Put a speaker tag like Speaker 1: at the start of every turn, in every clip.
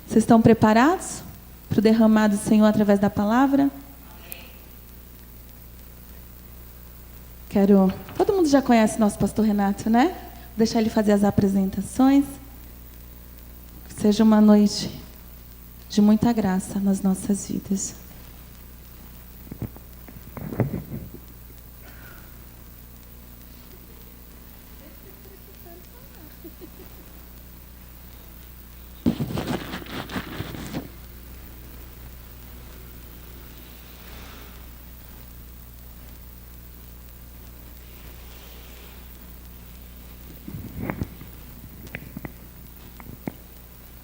Speaker 1: Vocês estão preparados para o derramado do Senhor através da palavra? Todo mundo já conhece nosso pastor Renato, né? Vou deixar ele fazer as apresentações. Que seja uma noite de muita graça nas nossas vidas.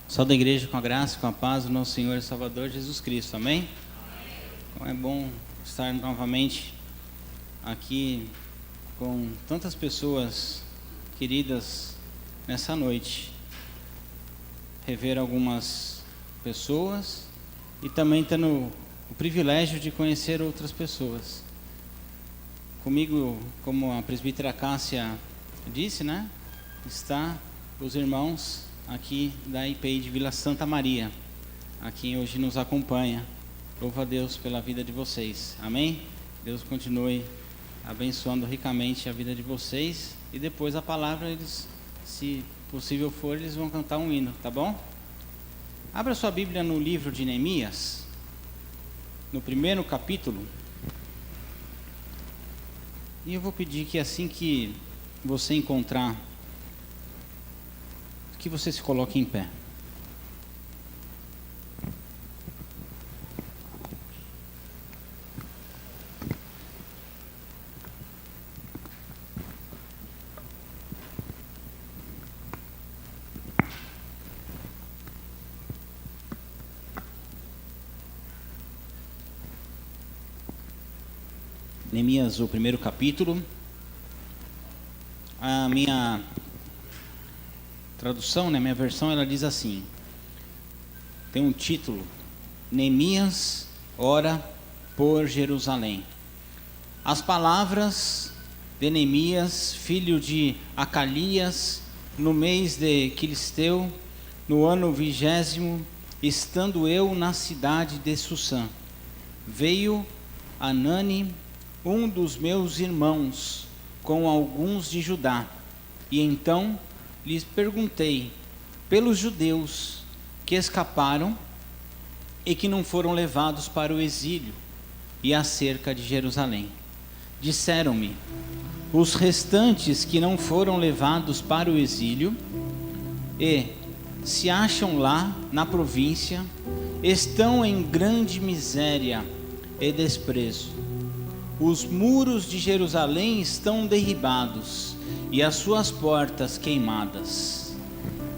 Speaker 2: Salve da igreja com a graça e com a paz do nosso Senhor e Salvador Jesus Cristo, amém? Então é bom estar novamente aqui com tantas pessoas queridas nessa noite. Rever algumas pessoas e também tendo o privilégio de conhecer outras pessoas. Comigo, como a presbítera Cássia disse, né? Está os irmãos aqui da IPI de Vila Santa Maria, a quem hoje nos acompanha. Louvo a Deus pela vida de vocês, amém? Deus continue abençoando ricamente a vida de vocês, e depois a palavra, eles, se possível for, eles vão cantar um hino, tá bom? Abra sua Bíblia no livro de Neemias, no 1º capítulo, e eu vou pedir que assim que você encontrar, que você se coloque em pé. Neemias, o 1º capítulo. A minha tradução, né, minha versão, ela diz assim, tem um título: Neemias ora por Jerusalém. As palavras de Neemias, filho de Acalias, no mês de Quilisteu, no ano 20º, estando eu na cidade de Susã, veio Anani, um dos meus irmãos, com alguns de Judá, e então lhes perguntei pelos judeus que escaparam e que não foram levados para o exílio, e acerca de Jerusalém. Disseram-me: os restantes que não foram levados para o exílio e se acham lá na província, estão em grande miséria e desprezo. Os muros de Jerusalém estão derribados e as suas portas queimadas.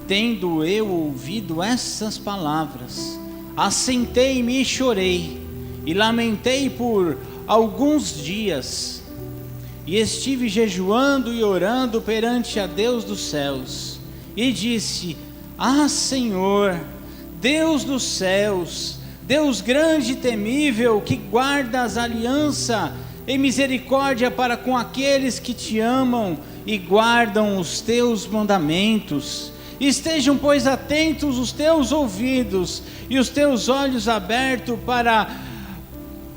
Speaker 2: Tendo eu ouvido essas palavras, assentei-me e chorei, e lamentei por alguns dias, e estive jejuando e orando perante a Deus dos céus, e disse: ah, Senhor, Deus dos céus, Deus grande e temível, que guardas aliança e misericórdia para com aqueles que te amam e guardam os teus mandamentos. Estejam, pois, atentos os teus ouvidos e os teus olhos abertos para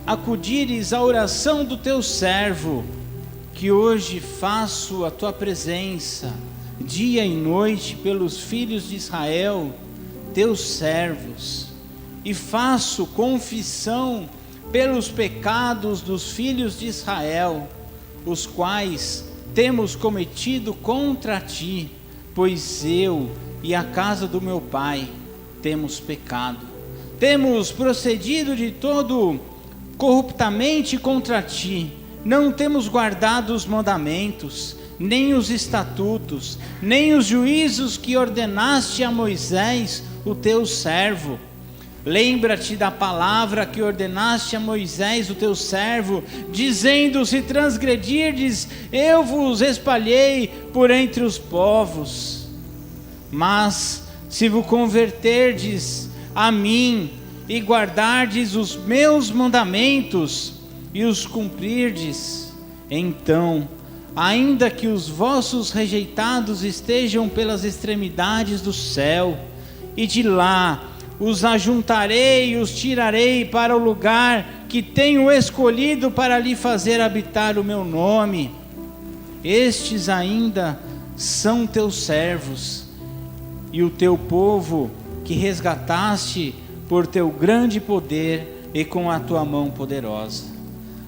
Speaker 2: acudires à oração do teu servo, que hoje faço a tua presença, dia e noite, pelos filhos de Israel, teus servos, e faço confissão pelos pecados dos filhos de Israel, os quais temos cometido contra ti, pois eu e a casa do meu pai temos pecado. Temos procedido de todo corruptamente contra ti, não temos guardado os mandamentos, nem os estatutos, nem os juízos que ordenaste a Moisés, o teu servo. Lembra-te da palavra que ordenaste a Moisés, o teu servo, dizendo: se transgredirdes, eu vos espalhei por entre os povos. Mas se vos converterdes a mim e guardardes os meus mandamentos e os cumprirdes, então, ainda que os vossos rejeitados estejam pelas extremidades do céu, e de lá os ajuntarei e os tirarei para o lugar que tenho escolhido para lhe fazer habitar o meu nome. Estes ainda são teus servos e o teu povo que resgataste por teu grande poder e com a tua mão poderosa.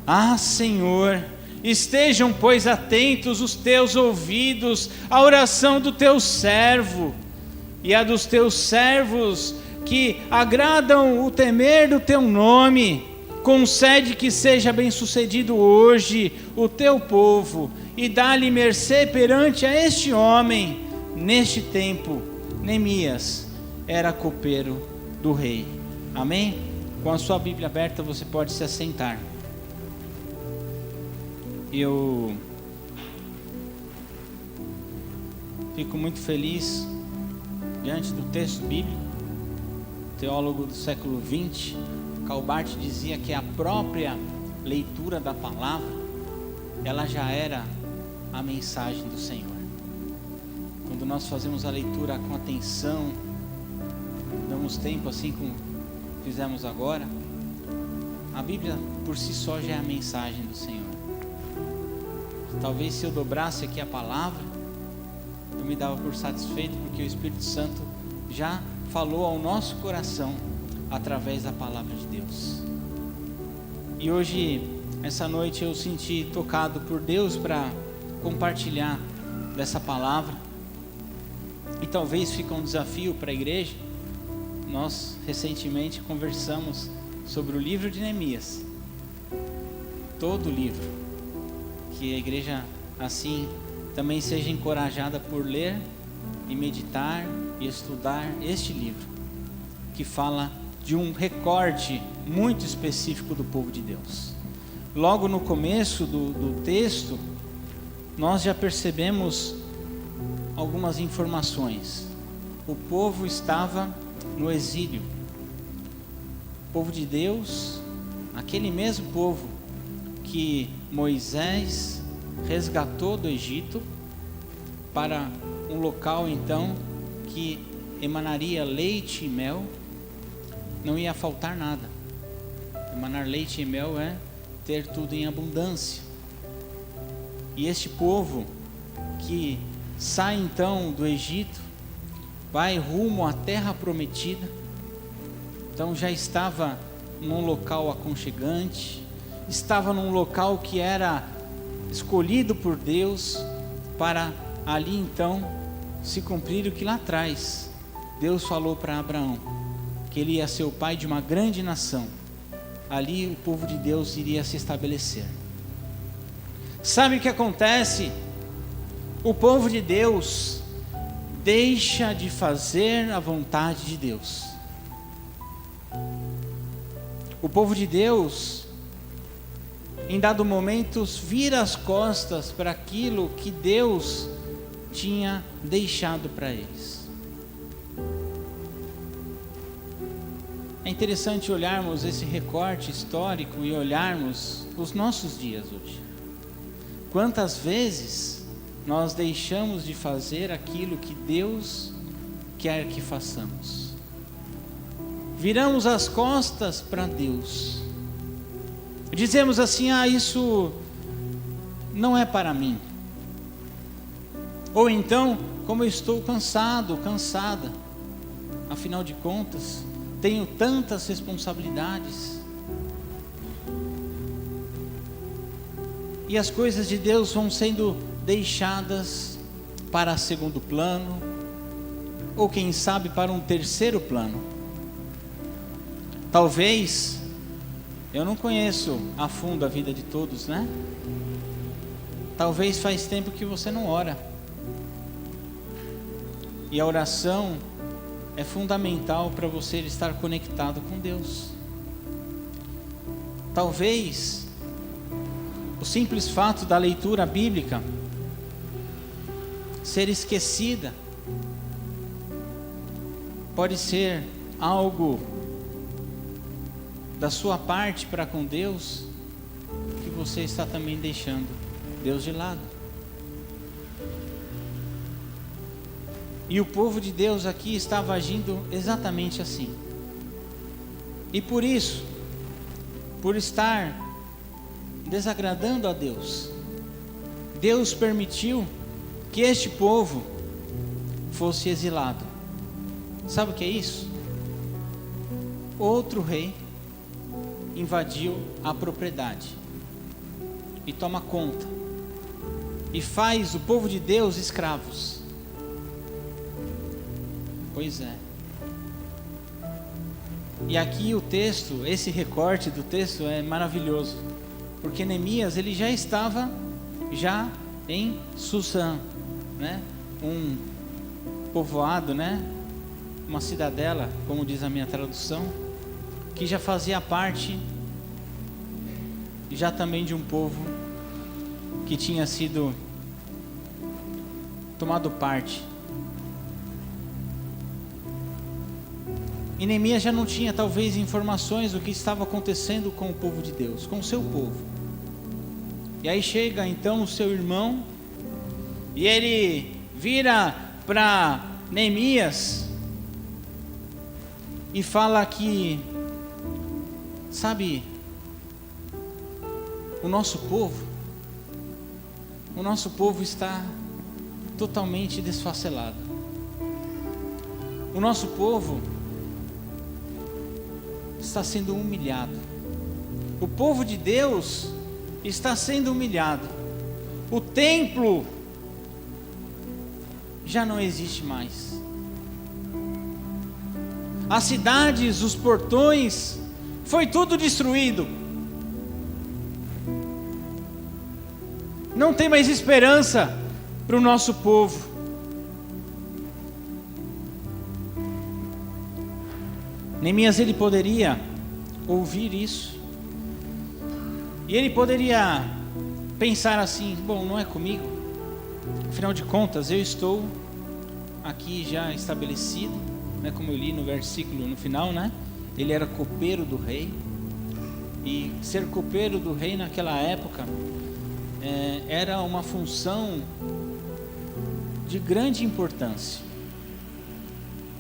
Speaker 2: Ah, Senhor, estejam, pois, atentos os teus ouvidos à oração do teu servo e a dos teus servos que agradam o temer do teu nome. Concede que seja bem-sucedido hoje o teu povo e dá-lhe mercê perante a este homem. Neste tempo, Neemias era copeiro do rei. Amém? Com a sua Bíblia aberta, você pode se assentar. Eu fico muito feliz diante do texto bíblico. O teólogo do século XX, Calbart, dizia que a própria leitura da palavra, ela já era a mensagem do Senhor. Quando nós fazemos a leitura com atenção, damos tempo assim como fizemos agora, a Bíblia por si só já é a mensagem do Senhor. Talvez se eu dobrasse aqui a palavra, eu me dava por satisfeito, porque o Espírito Santo já falou ao nosso coração através da palavra de Deus. E hoje, essa noite, eu senti tocado por Deus para compartilhar dessa palavra. E talvez fique um desafio para a igreja. Nós recentemente conversamos sobre o livro de Neemias, todo o livro, que a igreja assim também seja encorajada por ler e meditar e estudar este livro, que fala de um recorte muito específico do povo de Deus. Logo no começo do texto, nós já percebemos algumas informações. O povo estava no exílio. O povo de Deus, aquele mesmo povo que Moisés resgatou do Egito para um local então que emanaria leite e mel, não ia faltar nada. Emanar leite e mel é ter tudo em abundância. E este povo que sai então do Egito, vai rumo à terra prometida, então já estava num local aconchegante, estava num local que era escolhido por Deus para ali então se cumprir o que lá atrás Deus falou para Abraão, que ele ia ser o pai de uma grande nação. Ali o povo de Deus iria se estabelecer. Sabe o que acontece? O povo de Deus deixa de fazer a vontade de Deus. O povo de Deus, em dado momento, vira as costas para aquilo que Deus tinha deixado para eles. É interessante olharmos esse recorte histórico e olharmos os nossos dias hoje. Quantas vezes nós deixamos de fazer aquilo que Deus quer que façamos? Viramos as costas para Deus. Dizemos assim: isso não é para mim. Ou então, como eu estou cansado, cansada, afinal de contas, tenho tantas responsabilidades. E as coisas de Deus vão sendo deixadas para segundo plano, ou quem sabe para um terceiro plano. Talvez, eu não conheço a fundo a vida de todos, né? Talvez faz tempo que você não ora. E a oração é fundamental para você estar conectado com Deus. Talvez o simples fato da leitura bíblica ser esquecida pode ser algo da sua parte para com Deus que você está também deixando Deus de lado. E o povo de Deus aqui estava agindo exatamente assim. E por isso, por estar desagradando a Deus, Deus permitiu que este povo fosse exilado. Sabe o que é isso? Outro rei invadiu a propriedade e toma conta e faz o povo de Deus escravos. Pois é. E aqui o texto, esse recorte do texto é maravilhoso, porque Neemias ele já estava em Susã, né? Um povoado, né? Uma cidadela, como diz a minha tradução, que já fazia parte já também de um povo que tinha sido tomado parte. E Neemias já não tinha talvez informações do que estava acontecendo com o povo de Deus, com o seu povo. E aí chega então o seu irmão e ele vira para Neemias e fala que, sabe, o nosso povo está totalmente desfacelado. O nosso povo está sendo humilhado. O povo de Deus está sendo humilhado. O templo já não existe mais. As cidades, os portões, foi tudo destruído. Não tem mais esperança para o nosso povo. Neemias ele poderia ouvir isso e ele poderia pensar assim: bom, não é comigo, afinal de contas eu estou aqui já estabelecido, né? Como eu li no versículo no final, né? Ele era copeiro do rei, e ser copeiro do rei naquela época era uma função de grande importância,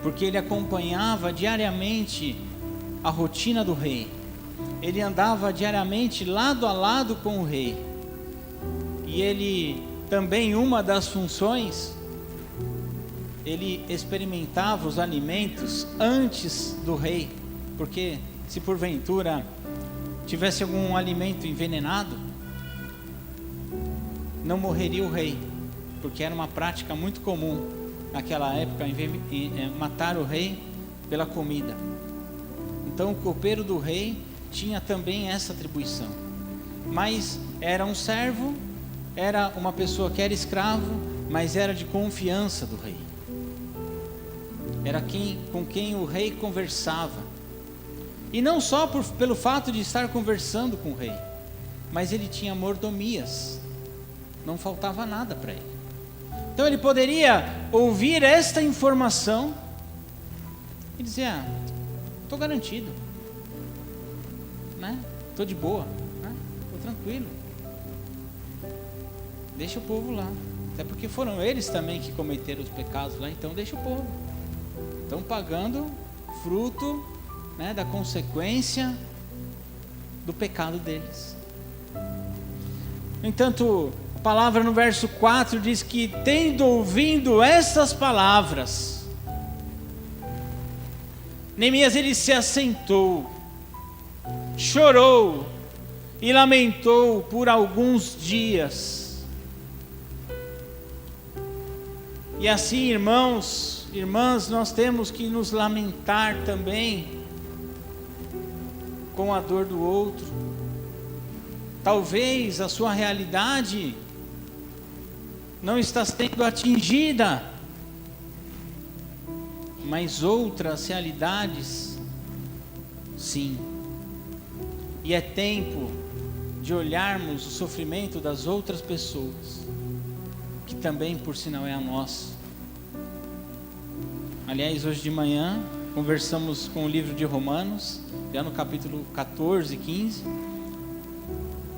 Speaker 2: porque ele acompanhava diariamente a rotina do rei, ele andava diariamente lado a lado com o rei, e ele também, uma das funções, ele experimentava os alimentos antes do rei, porque se porventura tivesse algum alimento envenenado, não morreria o rei, porque era uma prática muito comum naquela época, matar o rei pela comida. Então o copeiro do rei tinha também essa atribuição, mas era um servo, era uma pessoa que era escravo, mas era de confiança do rei, era com quem o rei conversava, e não só pelo fato de estar conversando com o rei, mas ele tinha mordomias, não faltava nada para ele. Então ele poderia ouvir esta informação e dizer: estou garantido, né? Estou de boa, né? Estou tranquilo, deixa o povo lá, até porque foram eles também que cometeram os pecados lá, então deixa o povo, estão pagando fruto, né, da consequência do pecado deles. No entanto, a palavra no verso 4 diz que, tendo ouvido essas palavras, Neemias ele se assentou, chorou e lamentou por alguns dias. E assim, irmãos, irmãs, nós temos que nos lamentar também com a dor do outro. Talvez a sua realidade não está sendo atingida, mas outras realidades sim. E é tempo de olharmos o sofrimento das outras pessoas, que também por sinal é a nossa. Aliás, hoje de manhã conversamos com o livro de Romanos, já no capítulo 14, 15,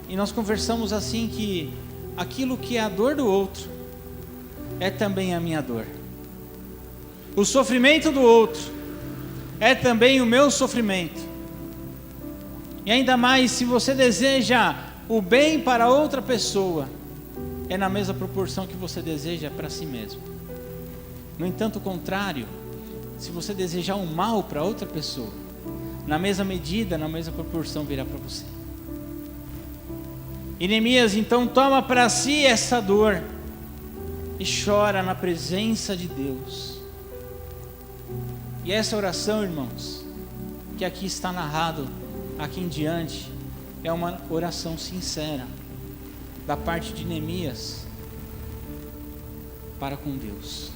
Speaker 2: e nós conversamos assim que aquilo que é a dor do outro é também a minha dor. O sofrimento do outro é também o meu sofrimento. E ainda mais se você deseja o bem para outra pessoa, é na mesma proporção que você deseja para si mesmo. No entanto, o contrário, se você desejar o mal para outra pessoa, na mesma medida, na mesma proporção virá para você. E Neemias então toma para si essa dor e chora na presença de Deus. E essa oração, irmãos, que aqui está narrado, aqui em diante, é uma oração sincera da parte de Neemias para com Deus.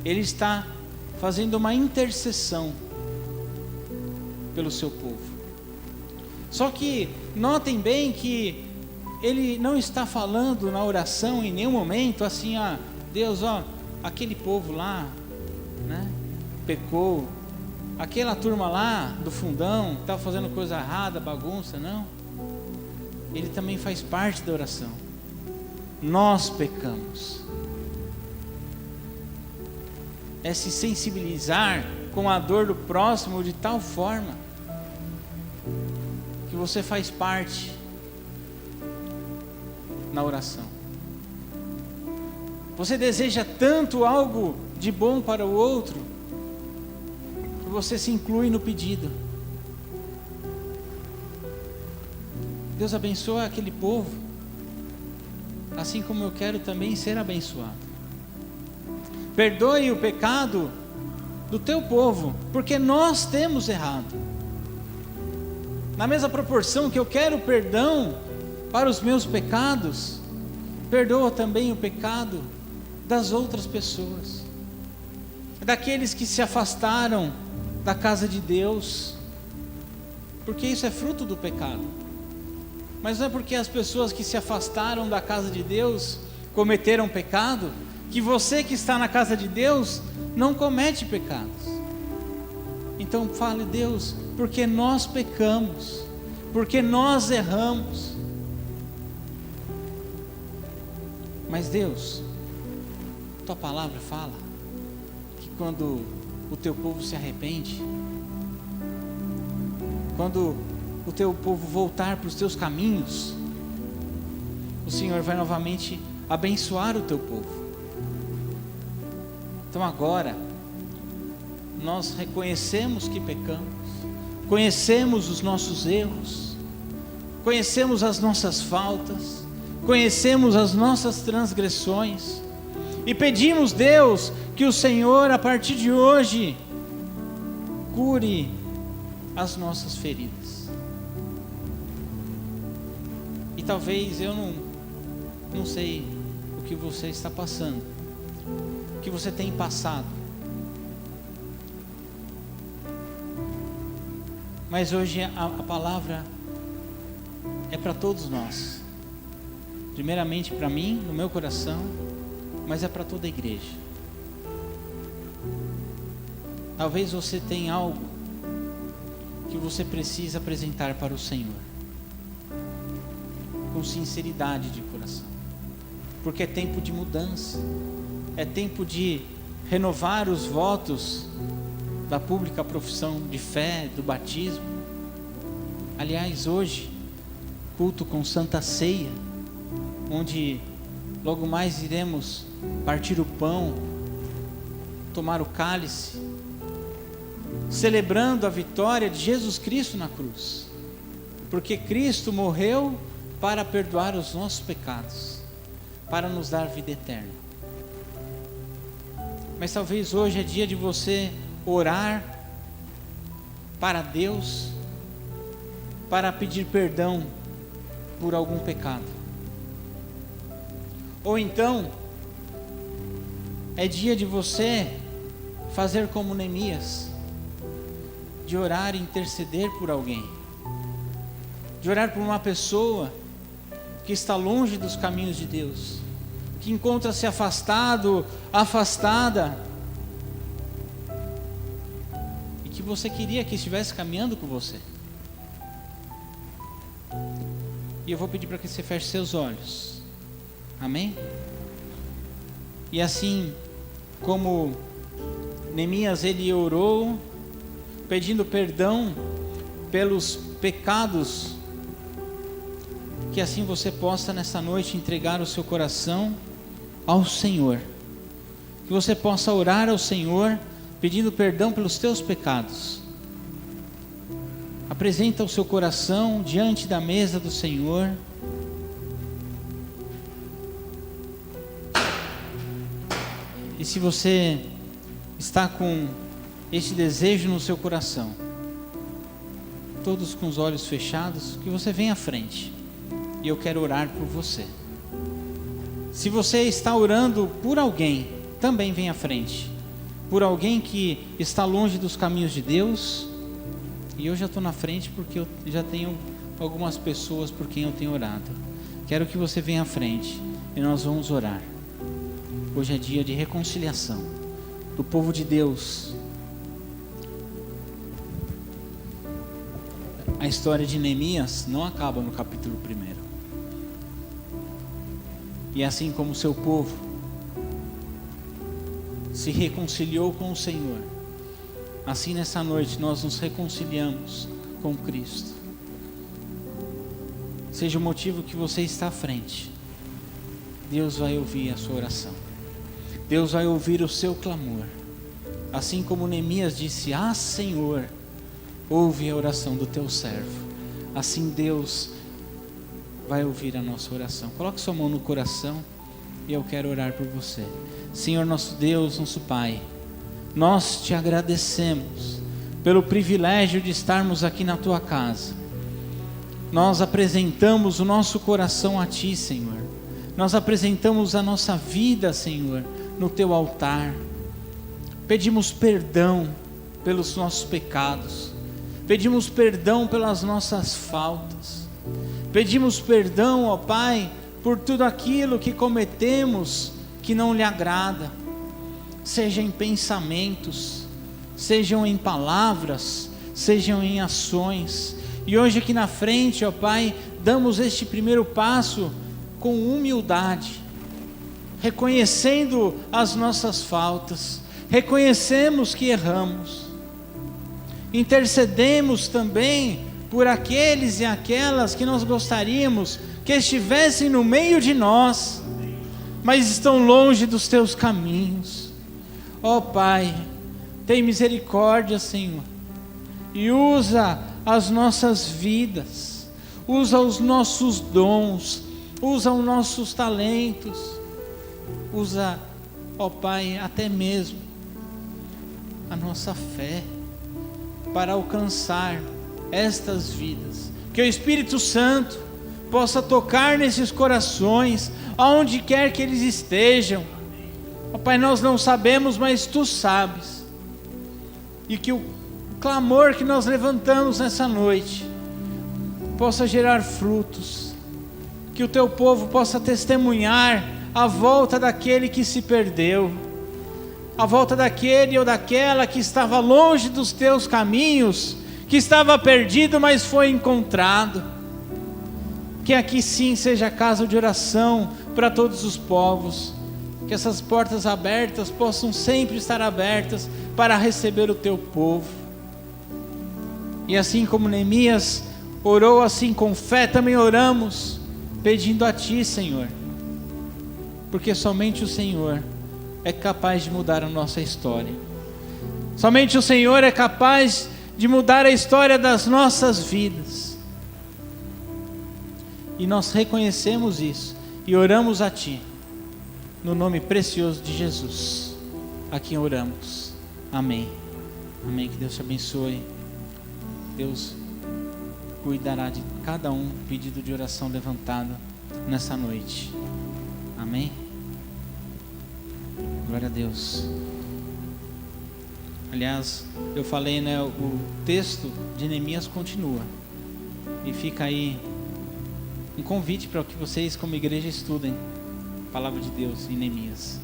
Speaker 2: Ele está fazendo uma intercessão pelo seu povo. Só que notem bem que ele não está falando na oração em nenhum momento assim, Deus, aquele povo lá, né, pecou, aquela turma lá do fundão estava fazendo coisa errada, bagunça. Não, ele também faz parte da oração. Nós pecamos. É se sensibilizar com a dor do próximo de tal forma que você faz parte na oração. Você deseja tanto algo de bom para o outro que você se inclui no pedido. Deus abençoa aquele povo, assim como eu quero também ser abençoado. Perdoe o pecado do teu povo, porque nós temos errado. Na mesma proporção que eu quero perdão para os meus pecados, perdoa também o pecado das outras pessoas, daqueles que se afastaram da casa de Deus, porque isso é fruto do pecado. Mas não é porque as pessoas que se afastaram da casa de Deus cometeram pecado, que você que está na casa de Deus não comete pecados. Então fale, Deus, porque nós pecamos, porque nós erramos. Mas Deus, tua palavra fala que quando o teu povo se arrepende, quando o teu povo voltar para os teus caminhos, o Senhor vai novamente abençoar o teu povo. Então agora, nós reconhecemos que pecamos, conhecemos os nossos erros, conhecemos as nossas faltas, conhecemos as nossas transgressões, e pedimos, Deus, que o Senhor, a partir de hoje, cure as nossas feridas. E talvez eu não sei o que você está passando, o que você tem passado, mas hoje a palavra é para todos nós, primeiramente para mim, no meu coração, mas é para toda a igreja. Talvez você tenha algo que você precisa apresentar para o Senhor, com sinceridade de coração, porque é tempo de mudança, é tempo de renovar os votos da pública profissão de fé, do batismo. Aliás, hoje, culto com Santa Ceia, onde logo mais iremos partir o pão, tomar o cálice, celebrando a vitória de Jesus Cristo na cruz, porque Cristo morreu para perdoar os nossos pecados, para nos dar vida eterna. Mas talvez hoje é dia de você orar para Deus, para pedir perdão por algum pecado. Ou então, é dia de você fazer como Neemias, de orar e interceder por alguém, de orar por uma pessoa que está longe dos caminhos de Deus, que encontra-se afastado, afastada, e que você queria que estivesse caminhando com você. E eu vou pedir para que você feche seus olhos. Amém? E assim como Neemias, ele orou pedindo perdão pelos pecados, que assim você possa nessa noite entregar o seu coração ao Senhor, que você possa orar ao Senhor pedindo perdão pelos teus pecados. Apresenta o seu coração diante da mesa do Senhor. E se você está com este desejo no seu coração, todos com os olhos fechados, que você venha à frente, e eu quero orar por você. Se você está orando por alguém, também venha à frente, por alguém que está longe dos caminhos de Deus. E eu já estou na frente porque eu já tenho algumas pessoas por quem eu tenho orado. Quero que você venha à frente e nós vamos orar. Hoje é dia de reconciliação do povo de Deus. A história de Neemias não acaba no capítulo 1. E assim como o seu povo se reconciliou com o Senhor, assim nessa noite nós nos reconciliamos com Cristo. Seja o motivo que você está à frente, Deus vai ouvir a sua oração. Deus vai ouvir o seu clamor. Assim como Neemias disse: ah, Senhor, ouve a oração do teu servo. Assim Deus vai ouvir a nossa oração. Coloque sua mão no coração e eu quero orar por você. Senhor nosso Deus, nosso Pai, nós te agradecemos pelo privilégio de estarmos aqui na tua casa. Nós apresentamos o nosso coração a ti, Senhor. Nós apresentamos a nossa vida, Senhor, no teu altar. Pedimos perdão pelos nossos pecados. Pedimos perdão pelas nossas faltas. Pedimos perdão, ó Pai, por tudo aquilo que cometemos que não lhe agrada, seja em pensamentos, sejam em palavras, sejam em ações. E hoje aqui na frente, ó Pai, damos este primeiro passo com humildade, reconhecendo as nossas faltas, reconhecemos que erramos, intercedemos também por aqueles e aquelas que nós gostaríamos que estivessem no meio de nós, mas estão longe dos teus caminhos. Ó Pai, tem misericórdia, Senhor, e usa as nossas vidas, usa os nossos dons, usa os nossos talentos, usa, ó Pai, até mesmo a nossa fé para alcançar estas vidas. Que o Espírito Santo possa tocar nesses corações, aonde quer que eles estejam. Ó Pai, nós não sabemos, mas Tu sabes. E que o clamor que nós levantamos nessa noite possa gerar frutos. Que o Teu povo possa testemunhar a volta daquele que se perdeu, a volta daquele ou daquela que estava longe dos Teus caminhos, que estava perdido, mas foi encontrado. Que aqui sim seja casa de oração para todos os povos. Que essas portas abertas possam sempre estar abertas para receber o teu povo. E assim como Neemias orou assim com fé, também oramos pedindo a Ti, Senhor. Porque somente o Senhor é capaz de mudar a nossa história. Somente o Senhor é capaz de mudar a história das nossas vidas. E nós reconhecemos isso e oramos a Ti, no nome precioso de Jesus, a quem oramos. Amém. Amém. Que Deus te abençoe. Deus cuidará de cada pedido de oração levantado nessa noite. Amém. Glória a Deus. Aliás, eu falei, né, o texto de Neemias continua. E fica aí um convite para que vocês como igreja estudem a palavra de Deus em Neemias.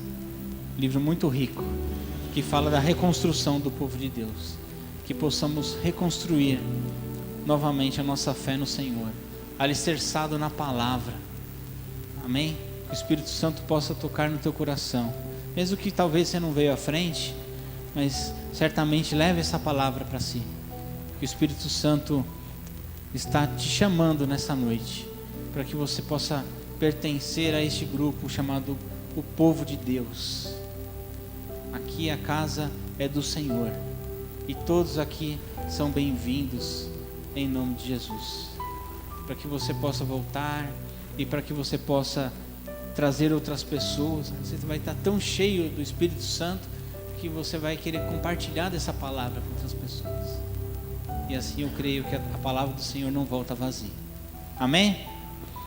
Speaker 2: Um livro muito rico, que fala da reconstrução do povo de Deus. Que possamos reconstruir novamente a nossa fé no Senhor, alicerçado na palavra. Amém? Que o Espírito Santo possa tocar no teu coração. Mesmo que talvez você não veio à frente, mas certamente leve essa palavra para si. Que o Espírito Santo está te chamando nessa noite, para que você possa pertencer a este grupo chamado o povo de Deus. Aqui a casa é do Senhor, e todos aqui são bem-vindos em nome de Jesus, para que você possa voltar e para que você possa trazer outras pessoas. Você vai estar tão cheio do Espírito Santo que você vai querer compartilhar dessa palavra com outras pessoas, e assim eu creio que a palavra do Senhor não volta vazia. Amém?